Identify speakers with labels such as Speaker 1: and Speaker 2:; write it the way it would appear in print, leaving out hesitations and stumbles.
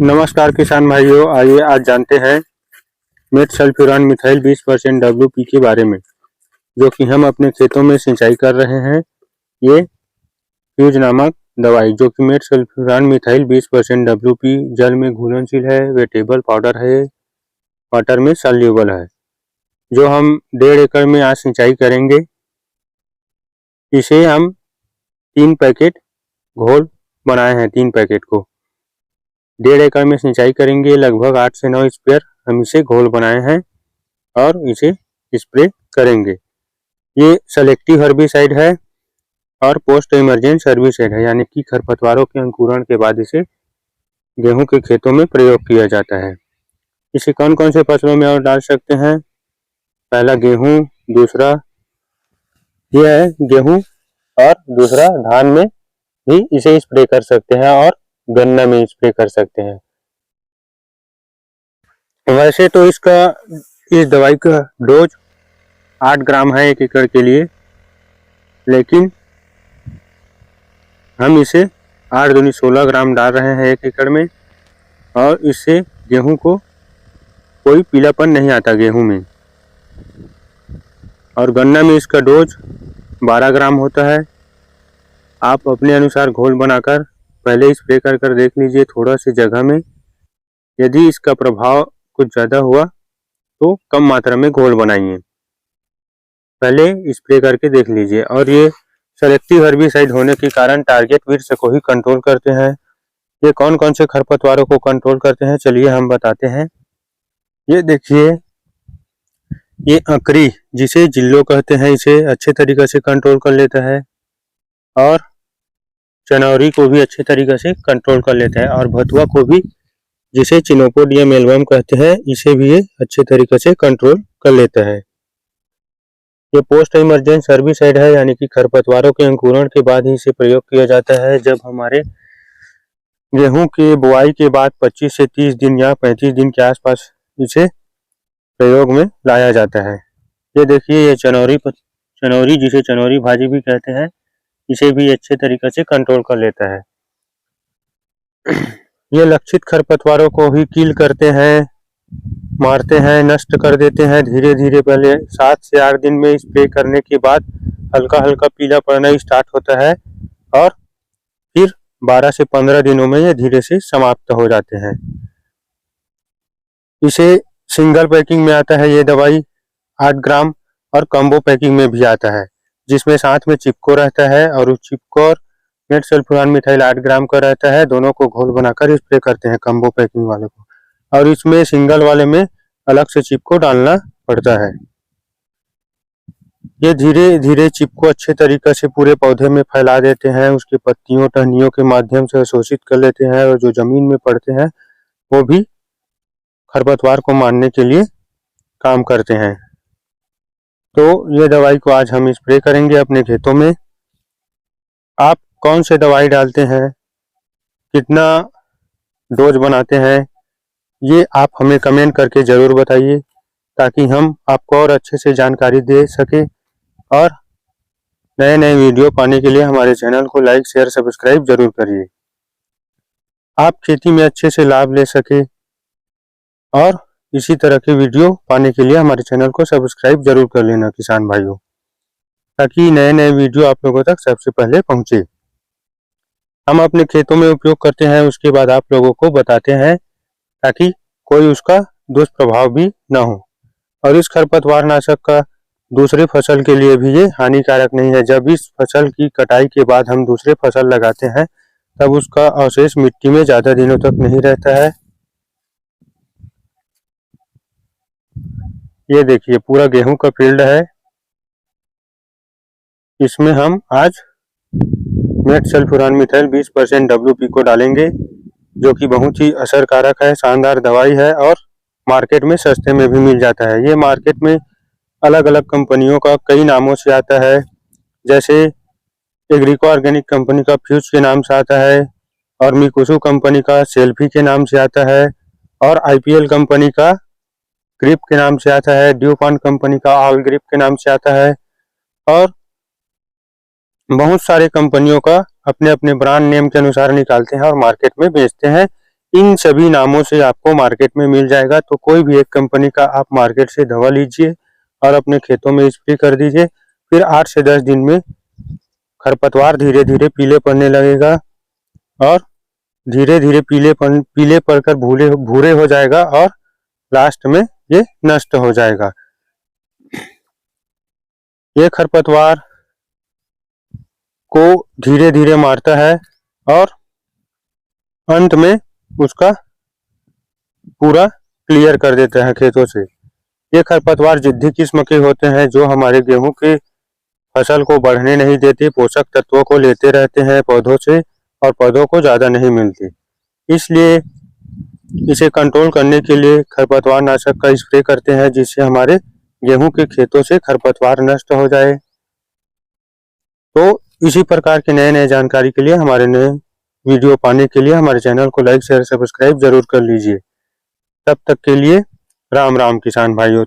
Speaker 1: नमस्कार किसान भाइयों, आइए आज जानते हैं मेट सल्फ्यूरान मिथाइल 20% WP के बारे में, जो कि हम अपने खेतों में सिंचाई कर रहे हैं। ये फ्यूज नामक दवाई जो कि मेट सल्फ्यूरान मिथाइल 20% WP जल में घुलनशील है, वेटेबल पाउडर है, वाटर में सॉल्युबल है, जो हम 1.5 एकड़ में आज सिंचाई करेंगे। इसे हम 3 पैकेट घोल बनाए हैं। 3 पैकेट को 1.5 एकड़ में सिंचाई करेंगे। लगभग 8 से 9 स्प्रेयर हम इसे घोल बनाए हैं और इसे स्प्रे करेंगे। ये सेलेक्टिव हर्बिसाइड है और पोस्ट इमरजेंट हर्बिसाइड है, यानी कि खरपतवारों के अंकुरण के बाद इसे गेहूं के खेतों में प्रयोग किया जाता है। इसे कौन कौन से फसलों में और डाल सकते हैं? पहला गेहूं, दूसरा यह है गेहूं और दूसरा धान में भी इसे स्प्रे कर सकते हैं और गन्ना में स्प्रे कर सकते हैं। वैसे तो इस दवाई का डोज 8 ग्राम है 1 एकड़ के लिए, लेकिन हम इसे 8 दूनी 16 ग्राम डाल रहे हैं 1 एकड़ में, और इससे गेहूं को कोई पीलापन नहीं आता गेहूं में। और गन्ना में इसका डोज 12 ग्राम होता है। आप अपने अनुसार घोल बनाकर पहले स्प्रे कर देख लीजिए थोड़ा सी जगह में। यदि इसका प्रभाव कुछ ज़्यादा हुआ तो कम मात्रा में घोल बनाइए, पहले स्प्रे करके देख लीजिए। और ये सेलेक्टिव हर्बिसाइड होने के कारण टारगेट वृक्ष को ही कंट्रोल करते हैं। ये कौन कौन से खरपतवारों को कंट्रोल करते हैं, चलिए हम बताते हैं। ये देखिए, ये अकरी जिसे जिल्लो कहते हैं, इसे अच्छे तरीके से कंट्रोल कर लेता है, और चनौरी को भी अच्छे तरीके से कंट्रोल कर लेता है, और भतुआ को भी, जिसे चिनोपोडियम एल्बम कहते हैं, इसे भी ये अच्छे तरीके से कंट्रोल कर लेता है। ये पोस्ट इमरजेंट हर्बिसाइड है, यानी कि खरपतवारों के अंकुरण के बाद ही इसे प्रयोग किया जाता है। जब हमारे गेहूं के बुआई के बाद 25 से 30 दिन या 35 दिन के आसपास इसे प्रयोग में लाया जाता है। ये देखिए, ये चनौरी जिसे चनौरी भाजी भी कहते हैं, इसे भी अच्छे तरीके से कंट्रोल कर लेता है। ये लक्षित खरपतवारों को ही किल करते हैं, मारते हैं, नष्ट कर देते हैं धीरे धीरे। पहले 7 से 8 दिन में स्प्रे करने के बाद हल्का हल्का पीला पड़ना स्टार्ट होता है, और फिर 12 से 15 दिनों में ये धीरे से समाप्त हो जाते हैं। इसे सिंगल पैकिंग में आता है ये दवाई 8 ग्राम, और कम्बो पैकिंग में भी आता है, जिसमें साथ में चिपको रहता है, और उस चिपको और मेट सल्फ्यूरान मिथाइल 8 ग्राम का रहता है। दोनों को घोल बनाकर स्प्रे करते हैं कम्बो पैकिंग वाले को, और इसमें सिंगल वाले में अलग से चिपको डालना पड़ता है। ये धीरे धीरे चिपको अच्छे तरीके से पूरे पौधे में फैला देते हैं, उसकी पत्तियों टहनियों के माध्यम से अवशोषित कर लेते हैं, और जो जमीन में पड़ते हैं वो भी खरपतवार को मारने के लिए काम करते हैं। तो ये दवाई को आज हम स्प्रे करेंगे अपने खेतों में। आप कौन से दवाई डालते हैं, कितना डोज बनाते हैं, ये आप हमें कमेंट करके ज़रूर बताइए, ताकि हम आपको और अच्छे से जानकारी दे सके। और नए नए वीडियो पाने के लिए हमारे चैनल को लाइक शेयर सब्सक्राइब जरूर करिए। आप खेती में अच्छे से लाभ ले सके, और इसी तरह के वीडियो पाने के लिए हमारे चैनल को सब्सक्राइब जरूर कर लेना किसान भाइयों, ताकि नए नए वीडियो आप लोगों तक सबसे पहले पहुंचे। हम अपने खेतों में उपयोग करते हैं, उसके बाद आप लोगों को बताते हैं, ताकि कोई उसका दुष्प्रभाव भी ना हो। और इस खरपतवार नाशक का दूसरे फसल के लिए भी ये हानिकारक नहीं है। जब इस फसल की कटाई के बाद हम दूसरे फसल लगाते हैं, तब उसका अवशेष मिट्टी में ज़्यादा दिनों तक नहीं रहता है। ये देखिए, पूरा गेहूं का फील्ड है, इसमें हम आज मेट सल्फ्यूरान मिथाइल 20% WP को डालेंगे, जो कि बहुत ही असरकारक है, शानदार दवाई है, और मार्केट में सस्ते में भी मिल जाता है। ये मार्केट में अलग अलग कंपनियों का कई नामों से आता है, जैसे एग्रीको ऑर्गेनिक कंपनी का फ्यूज के नाम से आता है, और मिकुसु कंपनी का सेल्फी के नाम से आता है, और IPL कंपनी का ग्रिप के नाम से आता है, ड्यूपॉन्ट कंपनी का ऑल ग्रिप के नाम से आता है, और बहुत सारे कंपनियों का अपने अपने ब्रांड नेम के अनुसार निकालते हैं और मार्केट में बेचते हैं। इन सभी नामों से आपको मार्केट में मिल जाएगा। तो कोई भी एक कंपनी का आप मार्केट से दवा लीजिए और अपने खेतों में स्प्रे कर दीजिए। फिर 8 से 10 दिन में खरपतवार धीरे-धीरे पीले पड़ने लगेगा और धीरे-धीरे पीले पड़कर भूरे हो जाएगा और लास्ट में ये नष्ट हो जाएगा। ये खरपतवार को धीरे-धीरे मारता है और अंत में उसका पूरा क्लियर कर देता है खेतों से। ये खरपतवार जिद्दी किस्म के होते हैं जो हमारे गेहूं के फसल को बढ़ने नहीं देते, पोषक तत्वों को लेते रहते हैं पौधों से और पौधों को ज़्यादा नहीं मिलती। इसलिए इसे कंट्रोल करने के लिए खरपतवार नाशक का स्प्रे करते हैं जिससे हमारे गेहूं के खेतों से खरपतवार नष्ट हो जाए। तो इसी प्रकार के नए-नए जानकारी के लिए, हमारे नए वीडियो पाने के लिए हमारे चैनल को लाइक, शेयर, सब्सक्राइब जरूर कर लीजिए। तब तक के लिए राम राम किसान भाइयों।